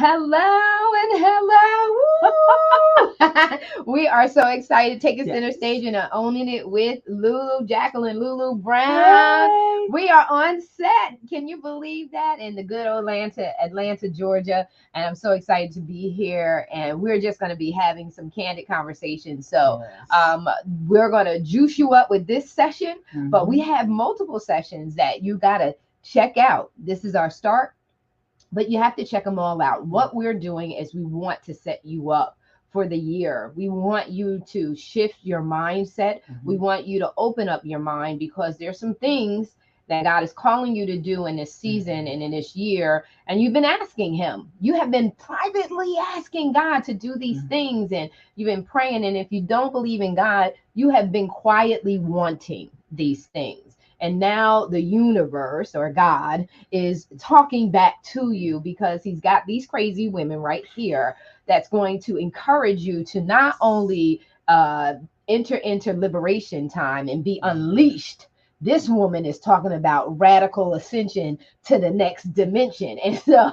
Hello and hello. Woo! We are so excited to take a center Yes. stage and owning it with Lulu, Jacqueline Lulu Brown. Hey. We are on set. Can you believe that? In the good old Atlanta, Georgia. And I'm so excited to be here. And we're just going to be having some candid conversations. So Yes. we're going to juice you up with this session, but we Mhm. have multiple sessions that you got to check out. This is our start, but you have to check them all out. What we're doing is we want to set you up for the year. We want you to shift your mindset. We Mhm. want you to open up your mind because there's some things that God is calling you to do in this season Mhm. and in this year. And you've been asking Him. You have been privately asking God to do these Mhm. things and you've been praying. And if you don't believe in God, you have been quietly wanting these things. And now the universe or God is talking back to you because he's got these crazy women right here that's going to encourage you to not only enter into liberation time and be unleashed. This woman is talking about radical ascension to the next dimension. And so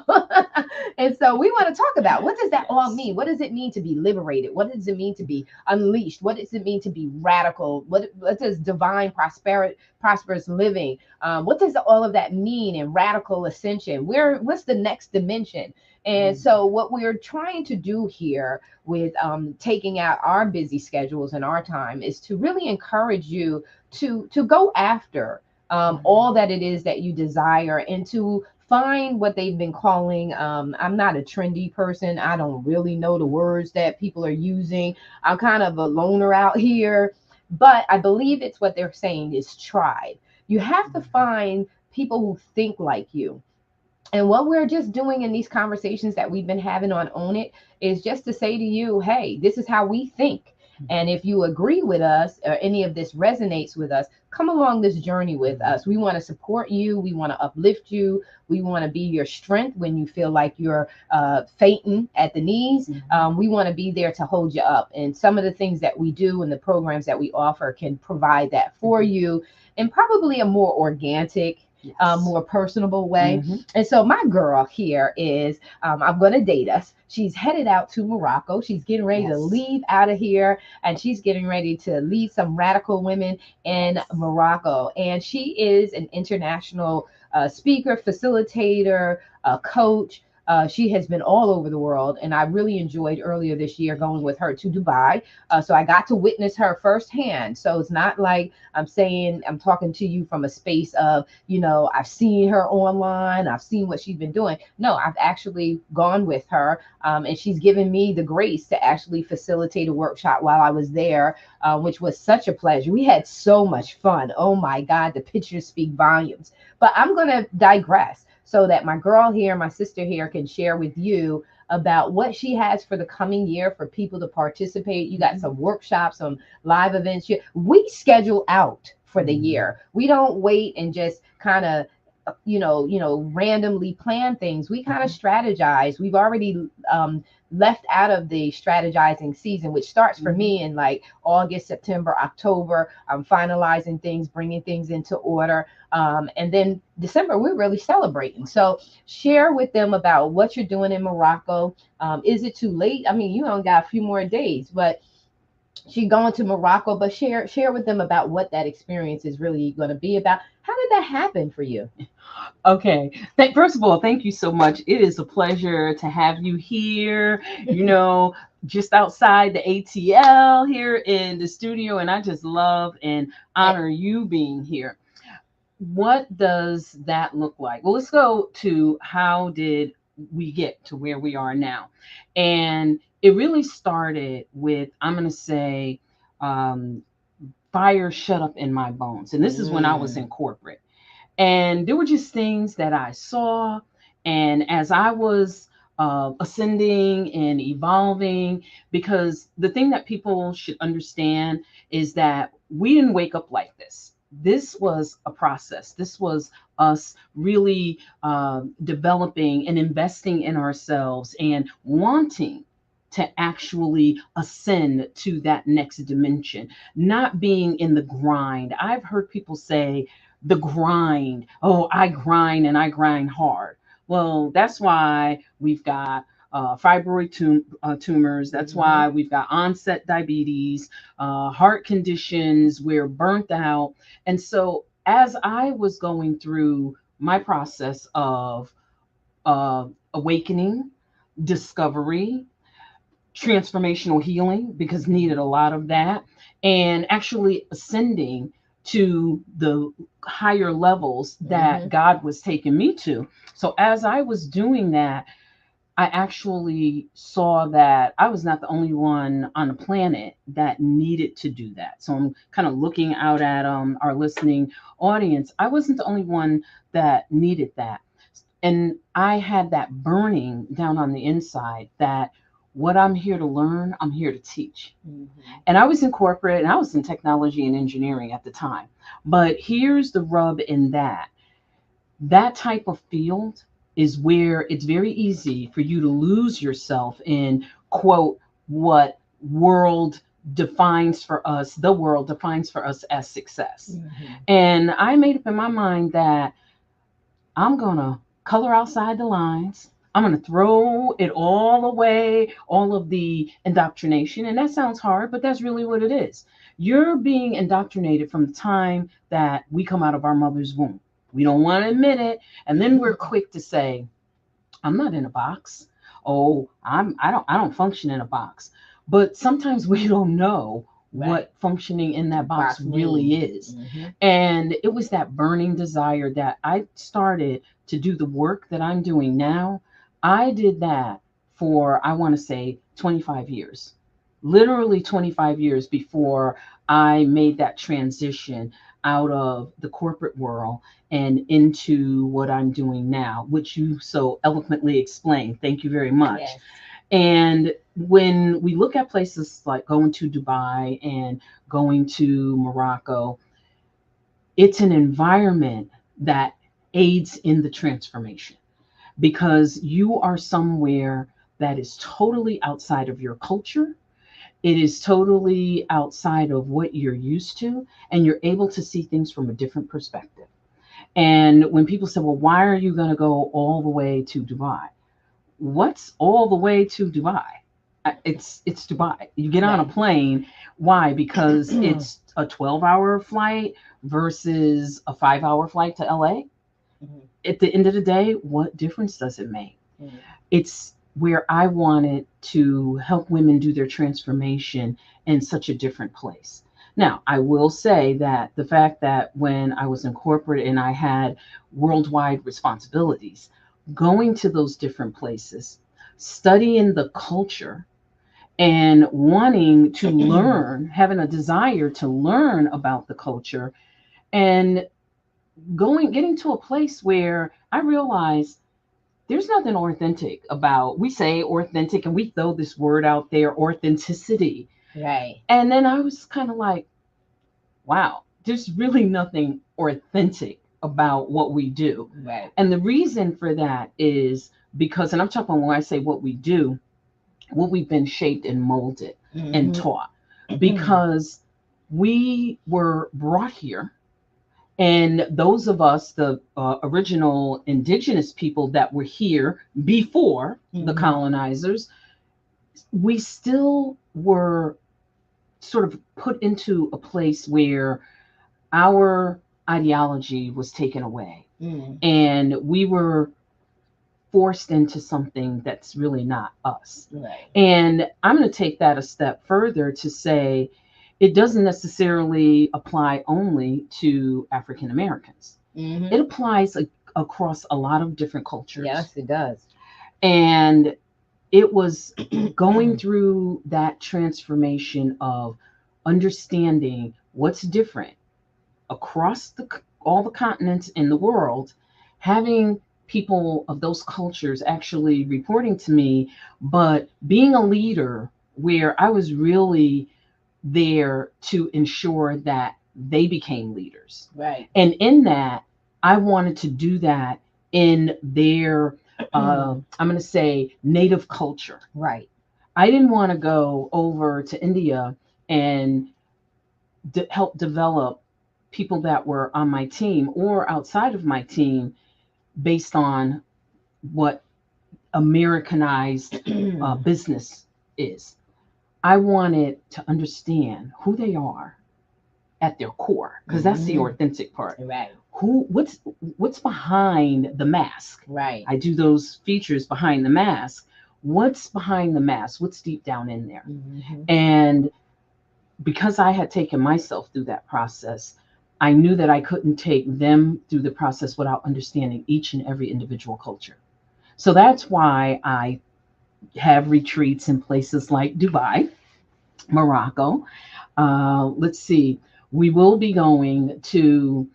and so we want to talk about, what does that all Yes. mean? What does it mean to be liberated? What does it mean to be unleashed? What does it mean to be radical? What does divine prosperous living, what does all of that mean in radical ascension? What's the next dimension? And Mhm. so, what we're trying to do here with taking out our busy schedules and our time is to really encourage you to go after all Mhm. that it is that you desire and to find what they've been calling. I'm not a trendy person. I don't really know the words that people are using. I'm kind of a loner out here, but I believe it's what they're saying is tribe. You have to Mhm. find people who think like you. And what we're just doing in these conversations that we've been having on Own It is just to say to you, hey, this is how we think. And if you agree with us or any of this resonates with us, come along this journey with Mhm. us. We want to support you. We want to uplift you. We want to be your strength when you feel like you're fainting at the knees. Mhm. We want to be there to hold you up. And some of the things that we do and the programs that we offer can provide that for Mhm. you in probably a more organic, Yes. more personable way. Mhm. And so my girl here is, I'm going to date us. She's headed out to Morocco. She's getting ready to Yes. leave out of here and she's getting ready to lead some radical women in Yes. Morocco. And she is an international speaker, facilitator, coach. She has been all over the world, and I really enjoyed earlier this year going with her to Dubai. So I got to witness her firsthand. So it's not like I'm saying I'm talking to you from a space of, I've seen her online, I've seen what she's been doing. No, I've actually gone with her, and she's given me the grace to actually facilitate a workshop while I was there, which was such a pleasure. We had so much fun. Oh my God, the pictures speak volumes. But I'm going to digress so that my girl here, my sister here, can share with you about what she has for the coming year for people to participate. You got Mhm. some workshops, some live events. We schedule out for the Mhm. year. We don't wait and just kind of randomly plan things. We kind of Mhm. strategize. We've already left out of the strategizing season, which starts for Mhm. me in like August, September, October. I'm finalizing things, bringing things into order, and then December we're really celebrating. So share with them about what you're doing in Morocco. Is it too late? I mean, you only got a few more days, but she going to Morocco, but share with them about what that experience is really going to be about. How did that happen for you? Okay. First of all, thank you so much. It is a pleasure to have you here, just outside the ATL here in the studio. And I just love and honor you being here. What does that look like? Well, let's go to how did we get to where we are now? And it really started with, I'm going to say, um, fire shut up in my bones. And this is when I was in Mm. corporate. And there were just things that I saw. And as I was ascending and evolving, because the thing that people should understand is that we didn't wake up like this. This was a process. This was us really developing and investing in ourselves and wanting to actually ascend to that next dimension, not being in the grind. I've heard people say, the grind. Oh, I grind and I grind hard. Well, that's why we've got fibroid tumors. That's why we've got onset diabetes, heart conditions. We're burnt out. And so, as I was going through my process of awakening, discovery, transformational healing, because needed a lot of that, and actually ascending to the higher levels that God was taking me to. So as I was doing that, I actually saw that I was not the only one on the planet that needed to do that. So I'm kind of looking out at our listening audience. I wasn't the only one that needed that. And I had that burning down on the inside that what I'm here to learn, I'm here to teach. And I was in corporate and I was in technology and engineering at the time. But here's the rub in that type of field is where it's very easy for you to lose yourself in, quote, what the world defines for us as success. And I made up in my mind that I'm going to color outside the lines. I'm going to throw it all away, all of the indoctrination. And that sounds hard, but that's really what it is. You're being indoctrinated from the time that we come out of our mother's womb. We don't want to admit it. And then we're quick to say, I'm not in a box. Oh, I don't function in a box. But sometimes we don't know what functioning in that box really is. And it was that burning desire that I started to do the work that I'm doing now. I did that for, I want to say, 25 years, literally 25 years before I made that transition out of the corporate world and into what I'm doing now, which you so eloquently explained. Thank you very much. Yes. And when we look at places like going to Dubai and going to Morocco, it's an environment that aids in the transformation because you are somewhere that is totally outside of your culture. It is totally outside of what you're used to, and you're able to see things from a different perspective. And when people say, well, why are you going to go all the way to Dubai? What's all the way to Dubai? It's Dubai. You get on a plane. Why? Because it's a 12-hour flight versus a 5-hour flight to LA. At the end of the day, what difference does it make? It's where I wanted to help women do their transformation in such a different place. Now, I will say that the fact that when I was in corporate and I had worldwide responsibilities, going to those different places, studying the culture, and wanting to learn, having a desire to learn about the culture, and getting to a place where I realized there's nothing authentic about, we say authentic and we throw this word out there, authenticity. Right. And then I was kind of like, wow, there's really nothing authentic about what we do. Right. And the reason for that is because, and I'm talking when I say what we do, what we've been shaped and molded and taught, because we were brought here. And those of us, the original indigenous people that were here before the colonizers, we still were sort of put into a place where our ideology was taken away. And we were forced into something that's really not us. Right. And I'm going to take that a step further to say it doesn't necessarily apply only to African Americans. It applies across a lot of different cultures. Yes, it does. And it was going through that transformation of understanding what's different across all the continents in the world, having people of those cultures actually reporting to me, but being a leader where I was really there to ensure that they became leaders. Right. And in that, I wanted to do that in their, I'm going to say, native culture. Right. I didn't want to go over to India and help develop people that were on my team or outside of my team based on what Americanized business is. I wanted to understand who they are at their core, because that's the authentic part. Right. What's behind the mask? Right. I do those features behind the mask. What's behind the mask? What's deep down in there? And because I had taken myself through that process, I knew that I couldn't take them through the process without understanding each and every individual culture. So that's why I have retreats in places like Dubai, Morocco. Let's see, we will be going to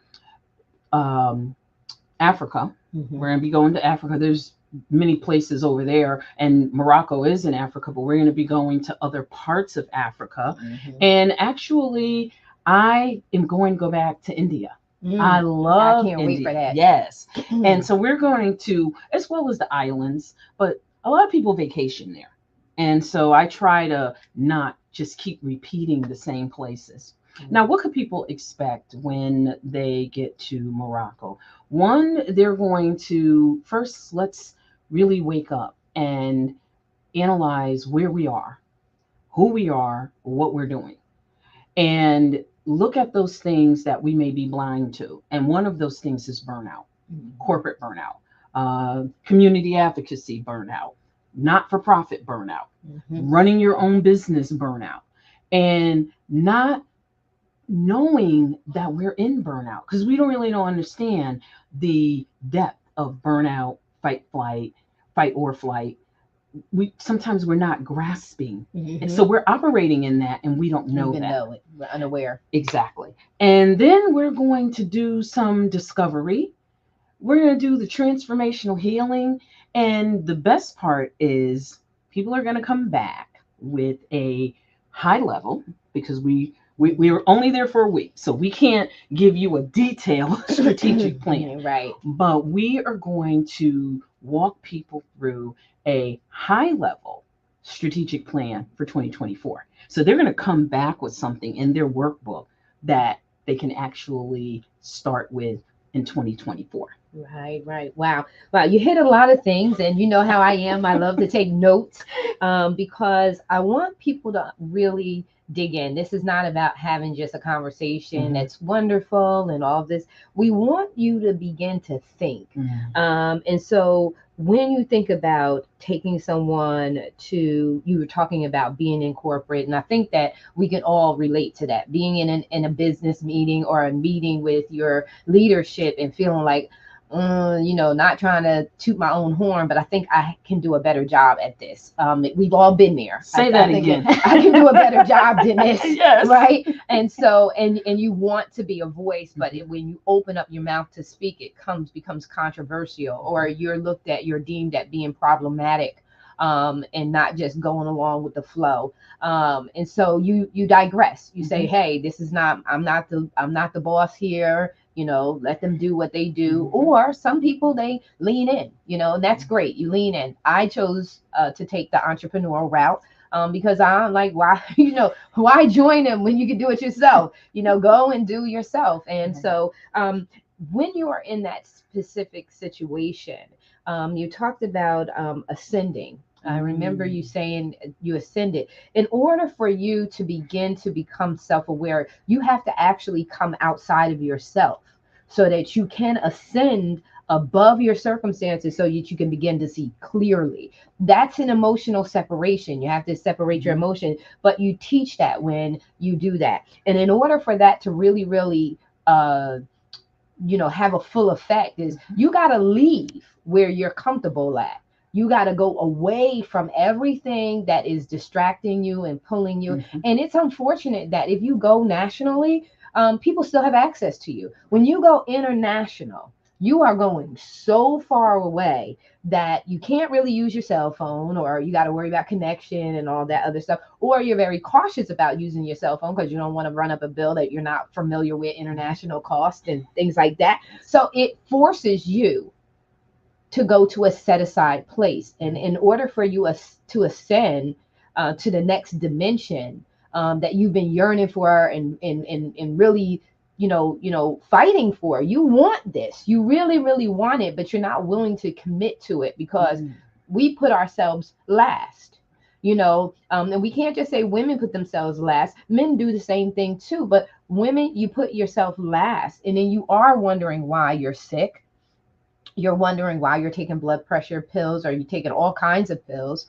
Africa. We're going to be going to Africa. There's many places over there, and Morocco is in Africa, but we're going to be going to other parts of Africa. And actually, I am going to go back to India. I love can't India. wait for that. Yes. And so we're going to, as well as the islands, but a lot of people vacation there. And so I try to not just keep repeating the same places. Now, what could people expect when they get to Morocco? One, they're going to first, let's really wake up and analyze where we are, who we are, what we're doing, and look at those things that we may be blind to. And one of those things is burnout, corporate burnout, community advocacy burnout, not-for-profit burnout, running your own business burnout, and not knowing that we're in burnout, because we don't really understand the depth of burnout, fight or flight. Sometimes we're not grasping, and so we're operating in that, and we don't know that. We're unaware. Exactly. And then we're going to do some discovery. We're going to do the transformational healing, and the best part is people are going to come back with a high level, because we were only there for a week, so we can't give you a detailed strategic plan. Right. But we are going to walk people through a high level strategic plan for 2024. So they're going to come back with something in their workbook that they can actually start with in 2024. Right. Wow. You hit a lot of things, and you know how I am. I love to take notes because I want people to really dig in. This is not about having just a conversation that's wonderful and all of this. We want you to begin to think. And so when you think about taking someone to, you were talking about being in corporate, and I think that we can all relate to that, being in a business meeting or a meeting with your leadership and feeling like, not trying to toot my own horn, but I think I can do a better job at this. We've all been there. Say that again. I can do a better job than this. Yes. Right. And so, and you want to be a voice, but when you open up your mouth to speak, it becomes controversial, or you're deemed at being problematic. And not just going along with the flow. And so you digress. You say, hey, I'm not the boss here. Let them do what they do. Or some people, they lean in, and that's great. You lean in. I chose to take the entrepreneurial route because I'm like, why, why join them when you can do it yourself? Go and do yourself. And so when you are in that specific situation, you talked about ascending. I remember you saying you ascended. In order for you to begin to become self-aware, you have to actually come outside of yourself so that you can ascend above your circumstances so that you can begin to see clearly. That's an emotional separation. You have to separate your emotion, but you teach that when you do that. And in order for that to really, really, have a full effect, is you got to leave where you're comfortable at. You got to go away from everything that is distracting you and pulling you. And it's unfortunate that if you go nationally, people still have access to you. When you go international, you are going so far away that you can't really use your cell phone, or you got to worry about connection and all that other stuff. Or you're very cautious about using your cell phone because you don't want to run up a bill that you're not familiar with, international cost and things like that. So it forces you to go to a set aside place. And in order for you to ascend to the next dimension that you've been yearning for and really, fighting for, you want this, you really, really want it, but you're not willing to commit to it because we put ourselves last. And we can't just say women put themselves last. Men do the same thing too. But women, you put yourself last, and then you are wondering why you're sick. You're wondering why you're taking blood pressure pills or you're taking all kinds of pills,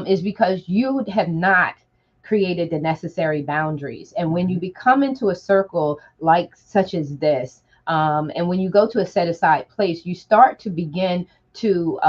is because you have not created the necessary boundaries. And when you become into a circle like such as this, and when you go to a set aside place, you start to begin to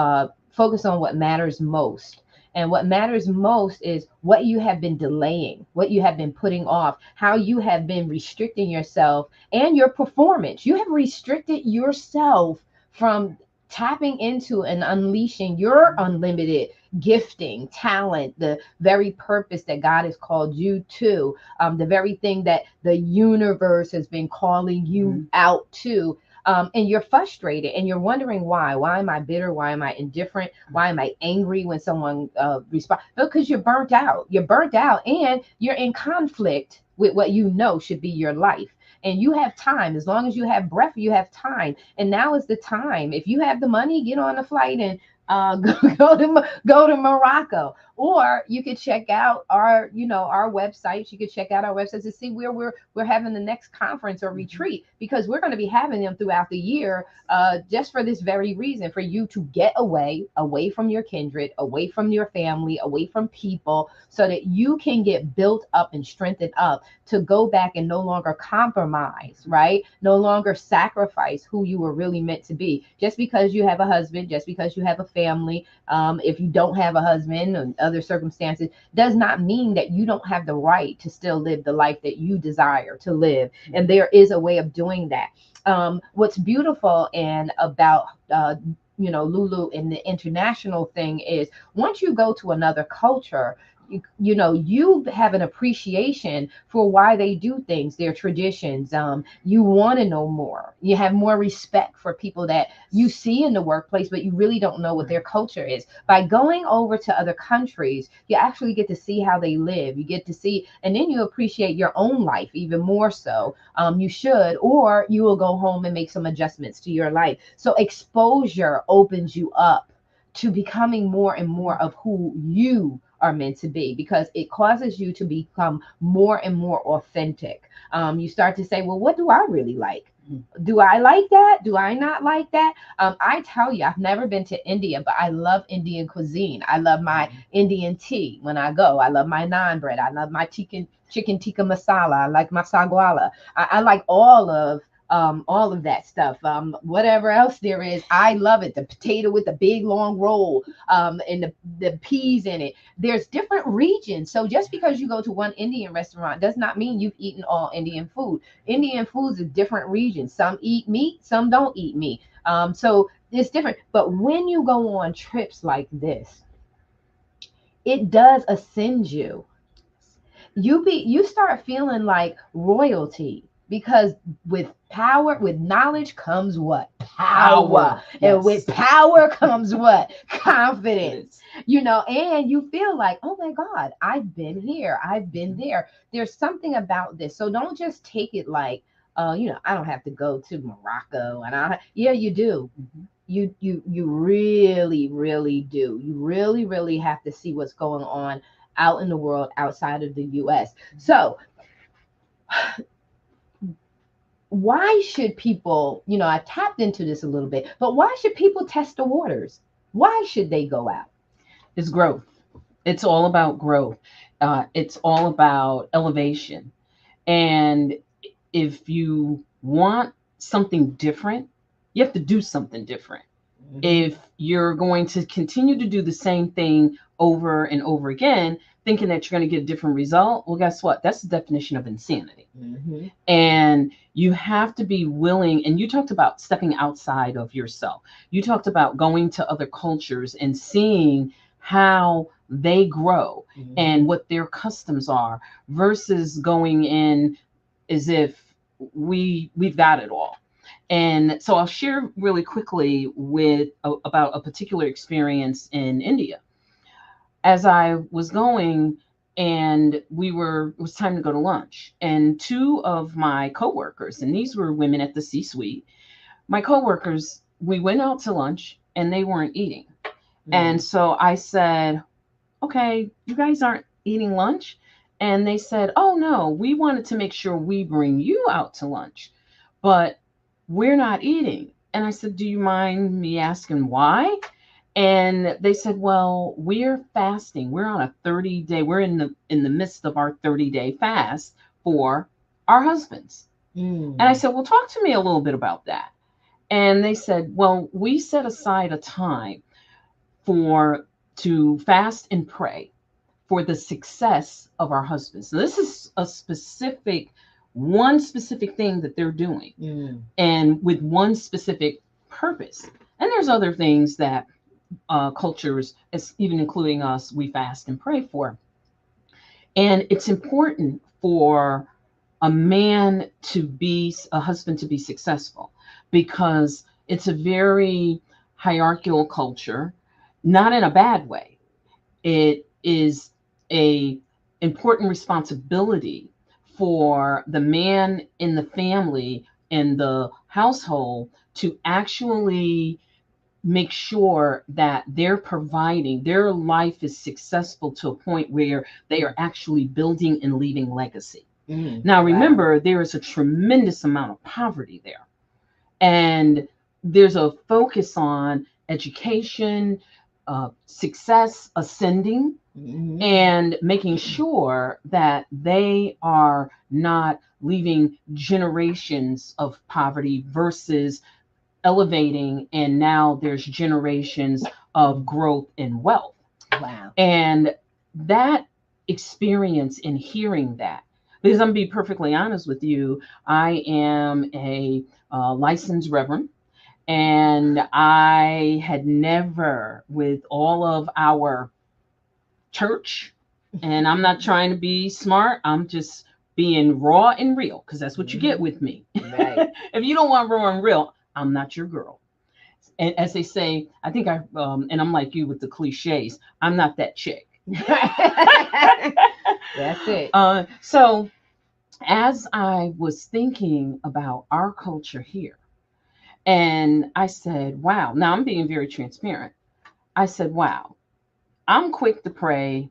focus on what matters most. And what matters most is what you have been delaying, what you have been putting off, how you have been restricting yourself and your performance. You have restricted yourself from tapping into and unleashing your unlimited gifting, talent, the very purpose that God has called you to, the very thing that the universe has been calling you out to. And you're frustrated and you're wondering why. Why am I bitter? Why am I indifferent? Why am I angry when someone responds? Because you're burnt out. You're burnt out and you're in conflict with what you know should be your life. And you have time. As long as you have breath, you have time. And now is the time. If you have the money, get on a flight and go to Morocco, or you could check out our websites. You could check out our websites to see where we're having the next conference or retreat, because we're going to be having them throughout the year, just for this very reason, for you to get away from your kindred, away from your family, away from people, so that you can get built up and strengthened up to go back and no longer compromise, right? No longer sacrifice who you were really meant to be. Just because you have a husband, just because you have a family, if you don't have a husband and other circumstances, does not mean that you don't have the right to still live the life that you desire to live. And there is a way of doing that. What's beautiful and about Lulu and the international thing is, once you go to another culture, you have an appreciation for why they do things, their traditions. You want to know more. You have more respect for people that you see in the workplace, but you really don't know what their culture is. By going over to other countries, you actually get to see how they live. You get to see, and then you appreciate your own life even more so. You should, or you will go home and make some adjustments to your life. So exposure opens you up to becoming more and more of who you are meant to be, because it causes you to become more and more authentic. You start to say, well, what do I really like? Do I like that? Do I not like that? I tell you, I've never been to India, but I love Indian cuisine. I love my Indian tea when I go. I love my naan bread. I love my chicken tikka masala. I like my sagwala. I like all of that stuff. Whatever else there is, I love it. The potato with the big long roll, and the peas in it. There's different regions. So just because you go to one Indian restaurant does not mean you've eaten all Indian food. Indian foods are different regions. Some eat meat, some don't eat meat. So it's different. But when you go on trips like this, it does ascend you. You start feeling like royalty, because with power, with knowledge comes what? Power. Yes. And with power comes what? Confidence. And you feel like, oh my God, I've been here, I've been there. There's something about this. So don't just take it like, I don't have to go to Morocco, and yeah, you do. You really, really do. You really, really have to see what's going on out in the world outside of the US. So why should people, I tapped into this a little bit, but why should people test the waters? Why should they go out? It's growth. It's all about growth. It's all about elevation. And if you want something different, you have to do something different. If you're going to continue to do the same thing over and over again, thinking that you're going to get a different result, well, guess what? That's the definition of insanity. And you have to be willing. And you talked about stepping outside of yourself. You talked about going to other cultures and seeing how they grow and what their customs are, versus going in as if we've got it all. And so I'll share really quickly about a particular experience in India. As I was going, and it was time to go to lunch, and two of my coworkers, and these were women at the C-suite, my coworkers, we went out to lunch and they weren't eating. And so I said, okay, you guys aren't eating lunch? And they said, oh, no, we wanted to make sure we bring you out to lunch, but we're not eating. And I said, do you mind me asking why? And they said, well, we're fasting. We're on a 30-day, we're in the midst of our 30-day fast for our husbands. And I said, well, talk to me a little bit about that. And they said, well, we set aside a time for to fast and pray for the success of our husbands. So this is a one specific thing that they're doing, and with one specific purpose. And there's other things that cultures, even including us, we fast and pray for. And it's important for a husband to be successful, because it's a very hierarchical culture, not in a bad way. It is a important responsibility for the man in the family, in the household, to actually make sure that they're providing, their life is successful to a point where they are actually building and leaving legacy. Now, remember, there is a tremendous amount of poverty there. And there's a focus on education, success, ascending, and making sure that they are not leaving generations of poverty versus elevating, and now there's generations of growth and wealth. Wow. And that experience in hearing that, because I'm be perfectly honest with you, I am a licensed reverend, and I had never, with all of our church, and I'm not trying to be smart, I'm just being raw and real, because that's what you get with me. Right. If you don't want raw and real, I'm not your girl. And as they say, I think and I'm like you with the cliches, I'm not that chick. That's it. So as I was thinking about our culture here, and I said, wow, now I'm being very transparent. I said, wow, I'm quick to pray,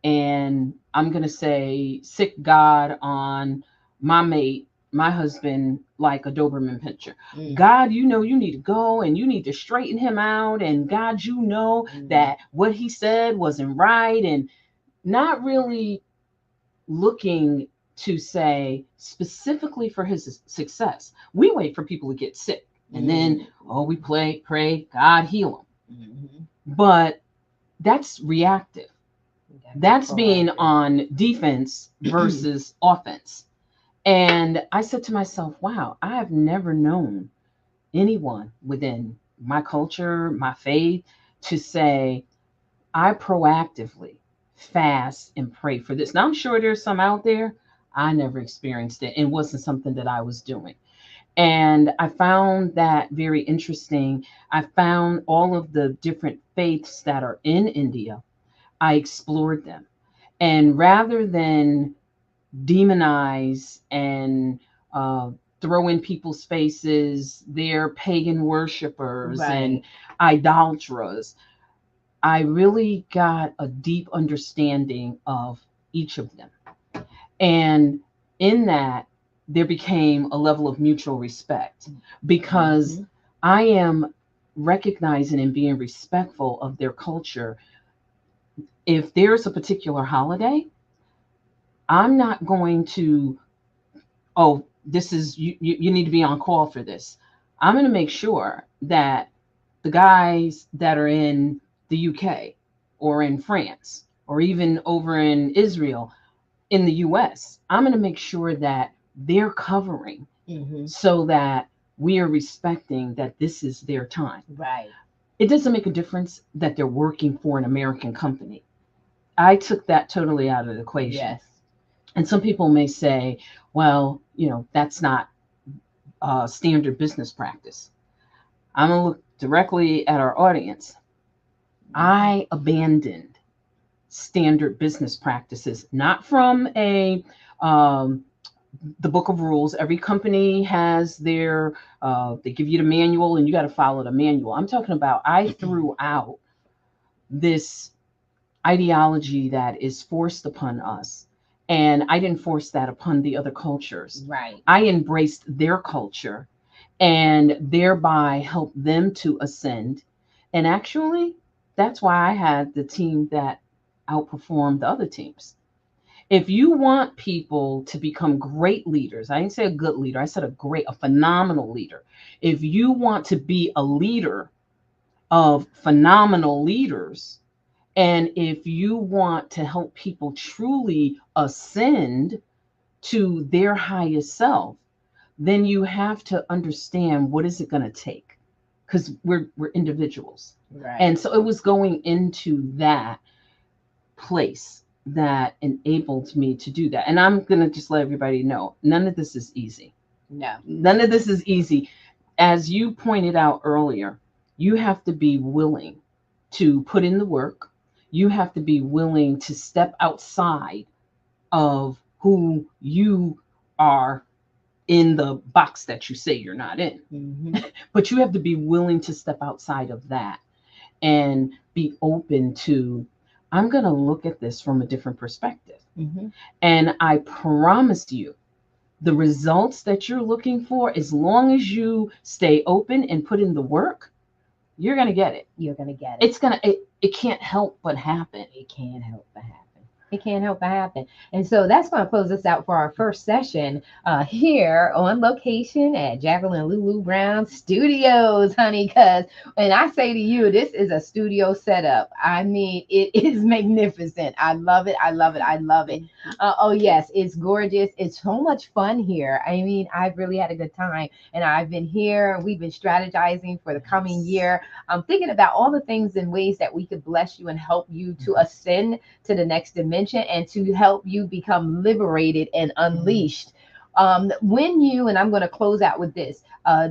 and I'm going to say, sick God on my mate, my husband, like a Doberman pincher. God, you know, you need to go and you need to straighten him out. And God, you know that what he said wasn't right. And not really looking to say specifically for his success. We wait for people to get sick. And then, we pray, God heal them. But that's reactive. That's being on defense versus offense. And I said to myself, wow, I have never known anyone within my culture, my faith, to say, I proactively fast and pray for this. Now, I'm sure there's some out there. I never experienced it. It wasn't something that I was doing. And I found that very interesting. I found all of the different faiths that are in India. I explored them. And rather than demonize and throw in people's faces, they're pagan worshipers and idolaters, I really got a deep understanding of each of them. And in that, there became a level of mutual respect, because I am recognizing and being respectful of their culture. If there's a particular holiday, I'm not going to, this is, you need to be on call for this. I'm going to make sure that the guys that are in the UK or in France or even over in Israel, in the US, I'm going to make sure that they're covering so that we are respecting that this is their time. Right. It doesn't make a difference that they're working for an American company. I took that totally out of the equation. Yes. And some people may say, well, that's not standard business practice. I'm going to look directly at our audience. I abandoned standard business practices, not from the book of rules. Every company has they give you the manual and you got to follow the manual. I'm talking about I threw out this ideology that is forced upon us. And I didn't force that upon the other cultures. Right. I embraced their culture and thereby helped them to ascend. And actually, that's why I had the team that outperformed the other teams. If you want people to become great leaders, I didn't say a good leader, I said a phenomenal leader. If you want to be a leader of phenomenal leaders, and if you want to help people truly ascend to their highest self, then you have to understand what is it going to take, because we're individuals. Right. And so it was going into that place that enabled me to do that. And I'm going to just let everybody know, none of this is easy. No. None of this is easy. As you pointed out earlier, you have to be willing to put in the work. You have to be willing to step outside of who you are in the box that you say you're not in. Mm-hmm. But you have to be willing to step outside of that and be open to, I'm going to look at this from a different perspective. Mm-hmm. And I promise you, the results that you're looking for, as long as you stay open and put in the work, you're going to get it. You're going to get it. It can't help but happen. It can't help but happen. It can't help but happen. And so that's going to close us out for our first session here on location at Jacqueline and Lulu Brown Studios, honey. Because when I say to you, this is a studio setup. I mean, it is magnificent. I love it. I love it. I love it. Oh, yes, it's gorgeous. It's so much fun here. I mean, I've really had a good time. And I've been here. We've been strategizing for the coming year. I'm thinking about all the things and ways that we could bless you and help you to ascend to the next dimension and to help you become liberated and unleashed. When you, and I'm going to close out with this,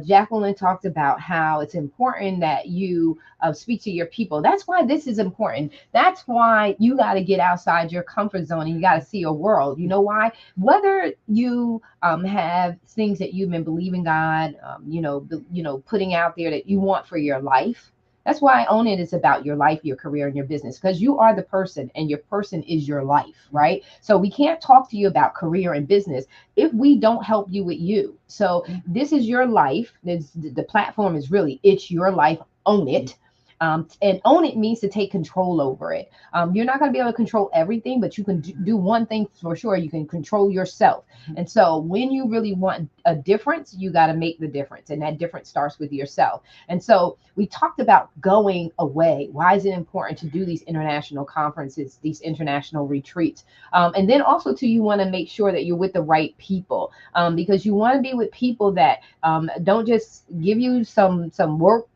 Jacqueline talked about how it's important that you speak to your people. That's why this is important. That's why you got to get outside your comfort zone and you got to see a world. You know why? Whether you have things that you've been believing God, putting out there that you want for your life. That's why Own It is about your life, your career, and your business, because you are the person and your person is your life, right? So we can't talk to you about career and business if we don't help you with you. So this is your life. The platform is really, it's your life. Own it. And own it means to take control over it. You're not going to be able to control everything, but you can do one thing for sure. You can control yourself. And so when you really want a difference, you got to make the difference. And that difference starts with yourself. And so we talked about going away. Why is it important to do these international conferences, these international retreats? And then also too, you want to make sure that you're with the right people, because you want to be with people that don't just give you some work,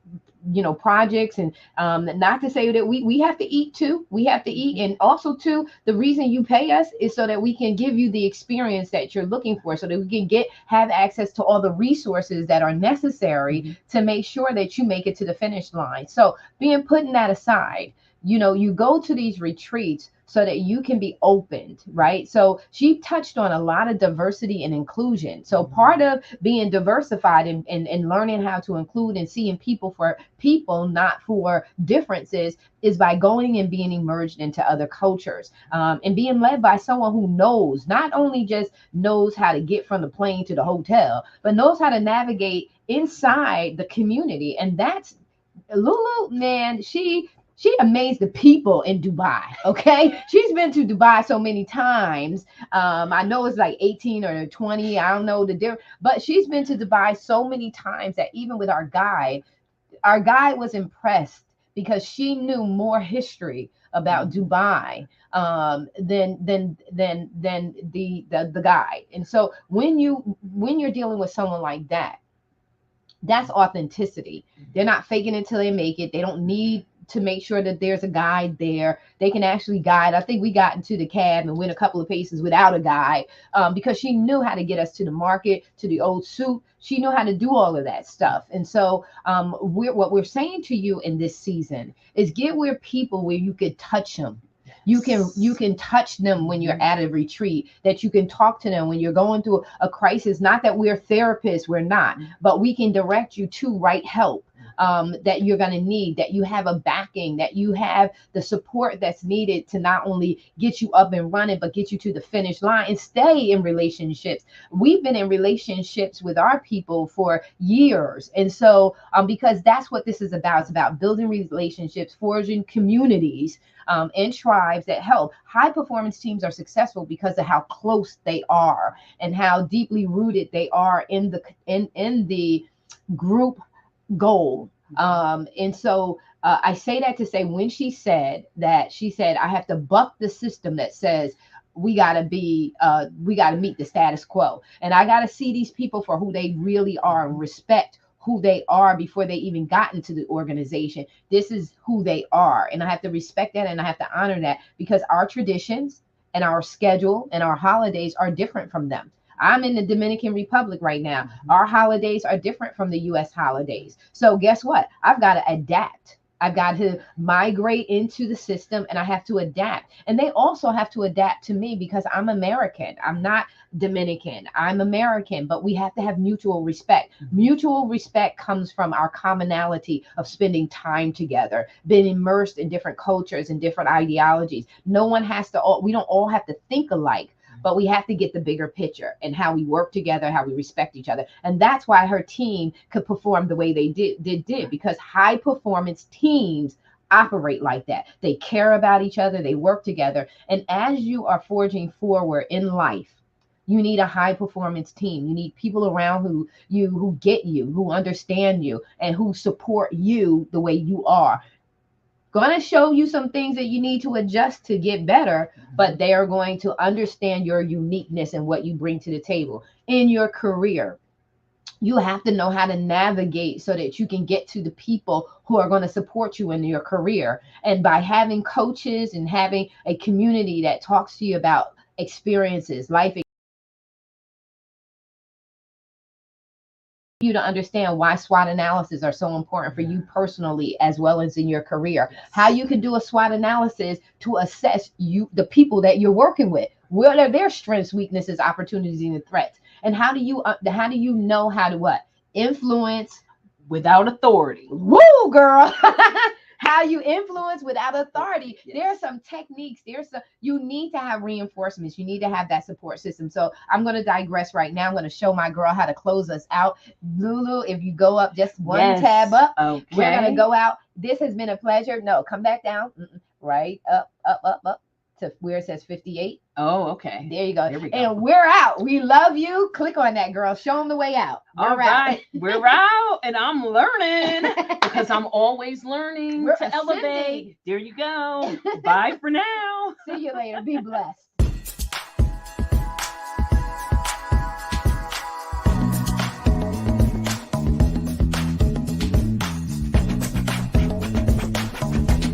projects, and not to say that we have to eat too. We have to eat. And also too, the reason you pay us is so that we can give you the experience that you're looking for, so that we can have access to all the resources that are necessary to make sure that you make it to the finish line. So putting that aside, you go to these retreats so that you can be opened, right? So she touched on a lot of diversity and inclusion. So part of being diversified and learning how to include and seeing people for people, not for differences, is by going and being immersed into other cultures, and being led by someone who knows, not only just knows how to get from the plane to the hotel, but knows how to navigate inside the community. And that's Lulu, man. She amazed the people in Dubai. Okay. She's been to Dubai so many times. I know it's like 18 or 20. I don't know the difference, but she's been to Dubai so many times that even with our guide was impressed because she knew more history about Dubai than the guide. And so when you're dealing with someone like that, that's authenticity. They're not faking it till they make it. They don't need to make sure that there's a guide there. They can actually guide. I think we got into the cab and went a couple of paces without a guide, because she knew how to get us to the market, to the old soup. She knew how to do all of that stuff. And so what we're saying to you in this season is get where people where you could touch them. You can touch them when you're at a retreat, that you can talk to them when you're going through a crisis. Not that we're therapists, we're not, but we can direct you to right help. that you're going to need, that you have a backing, that you have the support that's needed to not only get you up and running, but get you to the finish line and stay in relationships. We've been in relationships with our people for years. And so, because that's what this is about. It's about building relationships, forging communities, and tribes that help. High performance teams are successful because of how close they are and how deeply rooted they are in the group goal. And so I say that to say, when she said that, she said, I have to buck the system that says we got to meet the status quo. And I got to see these people for who they really are and respect who they are before they even got into the organization. This is who they are. And I have to respect that, and I have to honor that, because our traditions and our schedule and our holidays are different from them. I'm in the Dominican Republic right now. Our holidays are different from the US holidays. So guess what? I've got to adapt. I've got to migrate into the system, and I have to adapt. And they also have to adapt to me because I'm American. I'm not Dominican. I'm American, but we have to have mutual respect. Mutual respect comes from our commonality of spending time together, being immersed in different cultures and different ideologies. We don't all have to think alike, but we have to get the bigger picture and how we work together, how we respect each other. And that's why her team could perform the way they did, because high performance teams operate like that. They care about each other, they work together. And as you are forging forward in life, you need a high performance team. You need people around who get you, who understand you, and who support you the way you are. Going to show you some things that you need to adjust to get better, but they are going to understand your uniqueness and what you bring to the table. In your career, you have to know how to navigate so that you can get to the people who are going to support you in your career. And by having coaches and having a community that talks to you about experiences, life, you to understand why SWOT analysis are so important for you personally as well as in your career. How you can do a SWOT analysis to assess the people that you're working with. What are their strengths, weaknesses, opportunities, and threats? And how do you know how to what? Influence without authority. Woo, girl. How you influence without authority. Yes. There are some techniques. You need to have reinforcements. You need to have that support system. So I'm going to digress right now. I'm going to show my girl how to close us out. Lulu, if you go up just one tab up, okay. We're going to go out. This has been a pleasure. No, come back down. Right up to where it says 58. Oh, okay. There you go. There we go. And we're out. We love you. Click on that, girl. Show them the way out. All right. We're out. And I'm learning because I'm always learning to elevate. There you go. Bye for now. See you later. Be blessed.